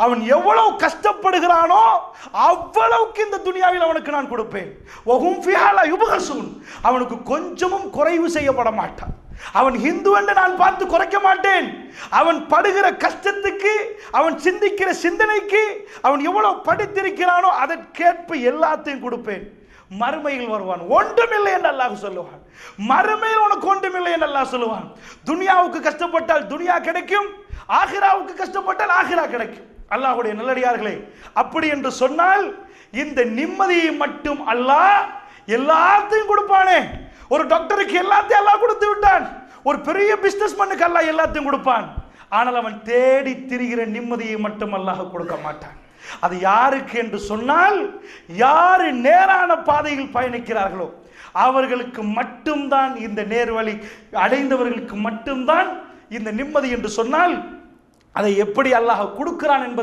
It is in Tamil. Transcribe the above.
அவன் எவ்வளவு கஷ்டப்படுகிறானோ அவ்வளவுக்கு இந்த துனியாவில் அவனுக்கு நான் கொடுப்பேன். அவனுக்கு கொஞ்சமும் குறைவு செய்யப்பட மாட்டான். அவன் ஹிந்து என்று நான் பார்த்து குறைக்க மாட்டேன். அவன் படுகிற கஷ்டத்துக்கு, அவன் சிந்திக்கிற சிந்தனைக்கு, அவன் எவ்வளவு படித்திருக்கிறானோ அதற்கேற்ப எல்லாத்தையும் கொடுப்பேன். மறுமையில் வருவான், ஒன்றுமில்லை என்று அல்லாஹ் சொல்லுவான். மறுமையில் உனக்கு ஒன்றுமில்லை என்று அல்லாஹ் சொல்லுவான். துனியாவுக்கு கஷ்டப்பட்டால் துனியா கிடைக்கும், ஆகிராவுக்கு கஷ்டப்பட்டால் ஆகிரா கிடைக்கும். அல்லாஹ்வுடைய நல்லடியார்களே, அப்படி என்று சொன்னால் இந்த நிம்மதியை மட்டும் அல்லாஹ் எல்லாத்தையும் கொடுப்பானே. ஒரு டாக்டருக்கு எல்லாத்தையும் அல்லாஹ் கொடுத்து விட்டான், ஒரு பெரிய பிசினஸ் மேனுக்கு அல்லாஹ் எல்லாத்தையும் கொடுப்பான். ஆனால் அவன் தேடி திரிகிற நிம்மதியை மட்டும் அல்லாஹ் கொடுக்க மாட்டான். அது யாருக்கு என்று சொன்னால், யாரு நேரான பாதையில் பயணிக்கிறார்களோ அவர்களுக்கு மட்டும்தான், இந்த நேர்வழி அடைந்தவர்களுக்கு மட்டும்தான் இந்த நிம்மதி என்று சொன்னால், அதை எப்படி அல்லாஹ் கொடுக்கிறான் என்பதை